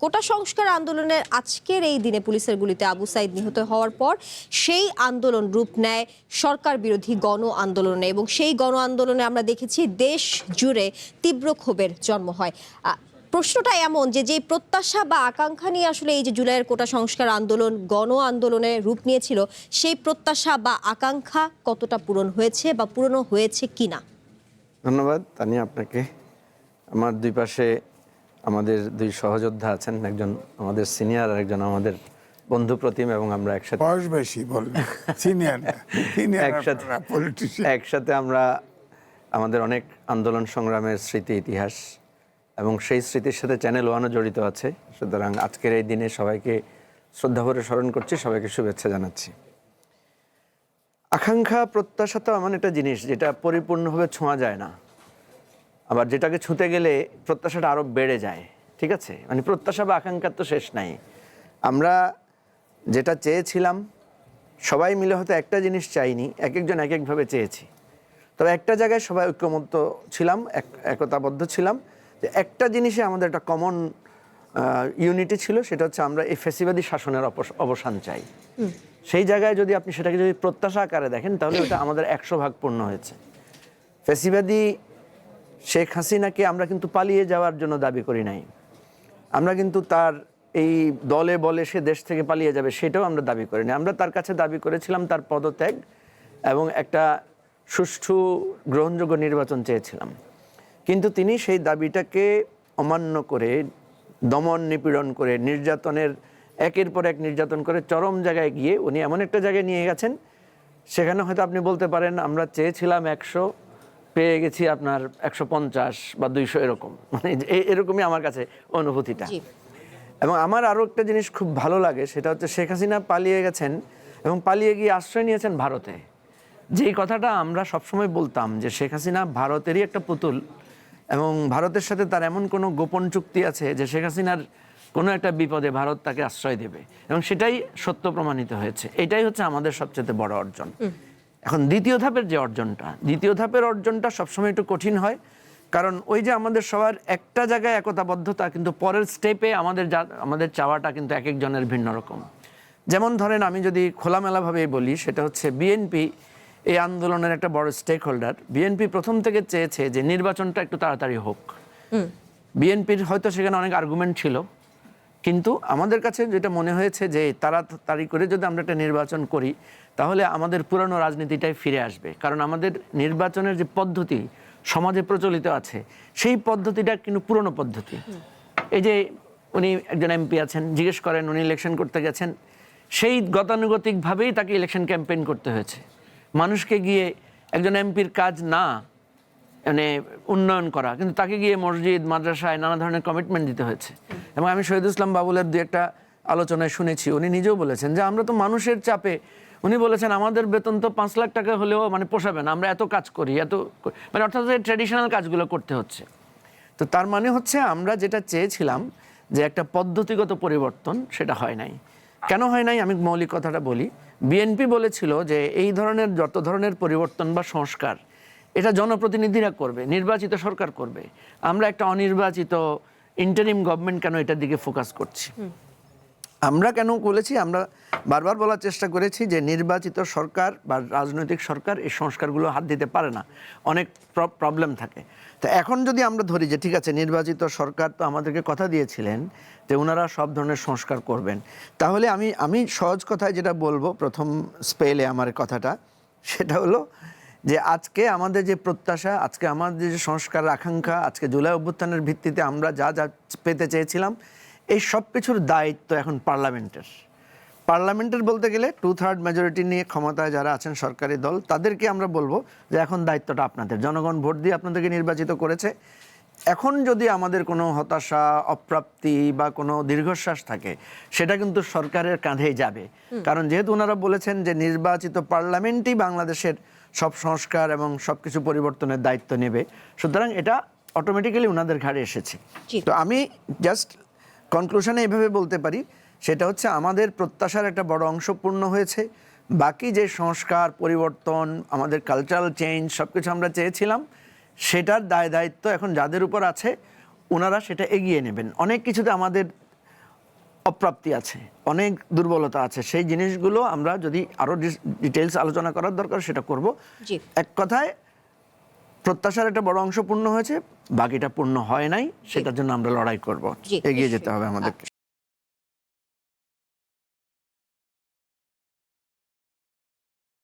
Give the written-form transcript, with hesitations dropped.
কোটা সংস্কার আন্দোলনের আজকের এই দিনে পুলিশের গুলিতে আবু সাইদ নিহত হওয়ার পর সেই আন্দোলন রূপ নেয় সরকার বিরোধী গণ আন্দোলনে, এবং সেই গণ আন্দোলনে আমরা দেখেছি দেশ জুড়ে তীব্র ক্ষোভের জন্ম হয়। প্রশ্নটা এমন যে প্রত্যাশা বা আকাঙ্ক্ষা নিয়ে আসলে এই যে জুলাইয়ের কোটা সংস্কার আন্দোলন গণ আন্দোলনে রূপ নিয়েছিল, সেই প্রত্যাশা বা আকাঙ্ক্ষা কতটা পূরণ হয়েছে বা পূরণ হয়েছে কিনা? ধন্যবাদ তানিয়া আপনাকে। আমার দুই পাশে আমাদের দুই সহযোদ্ধা আছেন, একজন আমাদের সিনিয়র আর একজন আমাদের বন্ধু প্রতিম, এবং আমরা একসাথে বয়স বেশি বলবেন, সিনিয়র একসাথে আমরা আমাদের অনেক আন্দোলন সংগ্রামের স্মৃতি ইতিহাস এবং সেই স্মৃতির সাথে চ্যানেল ওয়ানও জড়িত আছে। সুতরাং আজকের এই দিনে সবাইকে শ্রদ্ধা ভরে স্মরণ করছি, সবাইকে শুভেচ্ছা জানাচ্ছি। আকাঙ্ক্ষা প্রত্যাশা তো এমন একটা জিনিস যেটা পরিপূর্ণভাবে ছোঁয়া যায় না, আবার যেটাকে ছুঁতে গেলে প্রত্যাশাটা আরও বেড়ে যায়। ঠিক আছে, মানে প্রত্যাশা বা আকাঙ্ক্ষার তো শেষ নাই। আমরা যেটা চেয়েছিলাম সবাই মিলে হয়তো একটা জিনিস চাইনি, এক একজন এক একভাবে চেয়েছি, তবে একটা জায়গায় সবাই ঐক্যমত্য ছিলাম, একতাবদ্ধ ছিলাম যে একটা জিনিসে আমাদের একটা কমন ইউনিটি ছিল, সেটা হচ্ছে আমরা এই ফ্যাসিবাদী শাসনের অবসান চাই। সেই জায়গায় যদি আপনি সেটাকে যদি প্রত্যাশা আকারে দেখেন তাহলে ওটা আমাদের 100% পূর্ণ হয়েছে। ফ্যাসিবাদী শেখ হাসিনাকে আমরা কিন্তু পালিয়ে যাওয়ার জন্য দাবি করি নাই, আমরা কিন্তু তার এই দলে বলে সে দেশ থেকে পালিয়ে যাবে সেটাও আমরা দাবি করি নাই। আমরা তার কাছে দাবি করেছিলাম তার পদত্যাগ এবং একটা সুষ্ঠু গ্রহণযোগ্য নির্বাচন চেয়েছিলাম। কিন্তু তিনি সেই দাবিটাকে অমান্য করে, দমন নিপীড়ন করে, নির্যাতনের একের পর এক নির্যাতন করে চরম জায়গায় গিয়ে উনি এমন একটা জায়গায় নিয়ে গেছেন, সেখানে হয়তো আপনি বলতে পারেন আমরা চেয়েছিলাম 100, পেয়ে গেছি আপনার 150 বা 200, এরকম, মানে এরকমই আমার কাছে অনুভূতিটা। এবং আমার আরও একটা জিনিস খুব ভালো লাগে, সেটা হচ্ছে শেখ হাসিনা পালিয়ে গেছেন এবং পালিয়ে গিয়ে আশ্রয় নিয়েছেন ভারতে। যেই কথাটা আমরা সবসময় বলতাম যে শেখ হাসিনা ভারতেরই একটা পুতুল, এবং ভারতের সাথে তার এমন কোনো গোপন চুক্তি আছে যে শেখ হাসিনার কোনো একটা বিপদে ভারত তাকে আশ্রয় দেবে, এবং সেটাই সত্য প্রমাণিত হয়েছে। এটাই হচ্ছে আমাদের সবচেয়ে বড় অর্জন। এখন দ্বিতীয় ধাপের অর্জনটা সবসময় একটু কঠিন হয়, কারণ ওই যে আমাদের সবার একটা জায়গায় একতাবদ্ধতা, কিন্তু পরের স্টেপে আমাদের চাওয়াটা কিন্তু এক একজনের ভিন্ন রকম। যেমন ধরেন আমি যদি খোলামেলাভাবেই বলি, সেটা হচ্ছে বিএনপি এই আন্দোলনের একটা বড় স্টেক হোল্ডার। বিএনপি প্রথম থেকে চেয়েছে যে নির্বাচনটা একটু তাড়াতাড়ি হোক। বিএনপির হয়তো সেখানে অনেক আর্গুমেন্ট ছিল, কিন্তু আমাদের কাছে যেটা মনে হয়েছে যে তাড়াতাড়ি করে যদি আমরা একটা নির্বাচন করি তাহলে আমাদের পুরানো রাজনীতিটাই ফিরে আসবে। কারণ আমাদের নির্বাচনের যে পদ্ধতি সমাজে প্রচলিত আছে সেই পদ্ধতিটা কিন্তু পুরনো পদ্ধতি। এই যে উনি একজন এমপি আছেন, জিজ্ঞেস করেন উনি ইলেকশন করতে গেছেন, সেই গতানুগতিকভাবেই তাকে ইলেকশন ক্যাম্পেইন করতে হয়েছে। মানুষকে গিয়ে একজন এমপির কাজ না মানে উন্নয়ন করা, কিন্তু তাকে গিয়ে মসজিদ মাদ্রাসায় নানা ধরনের কমিটমেন্ট দিতে হয়েছে। এবং আমি শহীদ ইসলাম বাবুলের দু একটা আলোচনায় শুনেছি, উনি নিজেও বলেছেন যে আমরা তো মানুষের চাপে, উনি বলেছেন আমাদের বেতন তো 5 লাখ টাকা হলেও মানে পোষাবে না, আমরা এত কাজ করি, মানে অর্থাৎ ট্র্যাডিশনাল কাজগুলো করতে হচ্ছে। তো তার মানে হচ্ছে আমরা যেটা চেয়েছিলাম যে একটা পদ্ধতিগত পরিবর্তন, সেটা হয় নাই। কেন হয় নাই আমি মৌলিক কথাটা বলি। বিএনপি বলেছিল যে এই ধরনের যত ধরনের পরিবর্তন বা সংস্কার এটা জনপ্রতিনিধিরা করবে, নির্বাচিত সরকার করবে। আমরা একটা অনির্বাচিত ইন্টারিম গভর্নমেন্ট কেন এটার দিকে ফোকাস করছি? আমরা কেন বলেছি, আমরা বারবার বলার চেষ্টা করেছি যে নির্বাচিত সরকার বা রাজনৈতিক সরকার এই সংস্কারগুলো হাত দিতে পারে না, অনেক প্রবলেম থাকে। তো এখন যদি আমরা ধরি যে ঠিক আছে নির্বাচিত সরকার তো আমাদেরকে কথা দিয়েছিলেন যে ওনারা সব ধরনের সংস্কার করবেন, তাহলে আমি সহজ কথায় যেটা বলবো প্রথম স্পেলে আমার কথাটা, সেটা হলো যে আজকে আমাদের যে প্রত্যাশা, আজকে আমাদের যে সংস্কার আকাঙ্ক্ষা, আজকে জুলাই অভ্যুত্থানের ভিত্তিতে আমরা যা পেতে চেয়েছিলাম, এই সব কিছুর দায়িত্ব এখন পার্লামেন্টের বলতে গেলে 2/3 মেজরিটি নিয়ে ক্ষমতায় যারা আছেন সরকারি দল, তাদেরকে আমরা বলবো যে এখন দায়িত্বটা আপনাদের, জনগণ ভোট দিয়ে আপনাদেরকে নির্বাচিত করেছে। এখন যদি আমাদের কোনো হতাশা, অপ্রাপ্তি বা কোনো দীর্ঘশ্বাস থাকে, সেটা কিন্তু সরকারের কাঁধেই যাবে। কারণ যেহেতু ওনারা বলেছেন যে নির্বাচিত পার্লামেন্টই বাংলাদেশের সব সংস্কার এবং সব কিছু পরিবর্তনের দায়িত্ব নেবে, সুতরাং এটা অটোমেটিক্যালি ওনাদের ঘাড়ে এসেছে। তো আমি জাস্ট কনক্লুশনে এইভাবে বলতে পারি, সেটা হচ্ছে আমাদের প্রত্যাশার একটা বড় অংশ পূর্ণ হয়েছে। বাকি যে সংস্কার পরিবর্তন, আমাদের কালচারাল চেঞ্জ সব কিছু আমরা চেয়েছিলাম, সেটার দায় দায়িত্ব এখন যাদের উপর আছে ওনারা সেটা এগিয়ে নেবেন। অনেক কিছুতে আমাদের অপ্রাপ্তি আছে, অনেক দুর্বলতা আছে। সেই জিনিসগুলো আমরা যদি আরো ডিটেইলস আলোচনা করার দরকার সেটা করব। জি। এক কথায় প্রত্যাশার একটা বড় অংশ পূর্ণ হয়েছে, বাকিটা পূর্ণ হয় নাই, সেটার জন্য আমরা লড়াই করব, জি, এগিয়ে নিশ্চয়ই। যেতে হবে আমাদেরকে।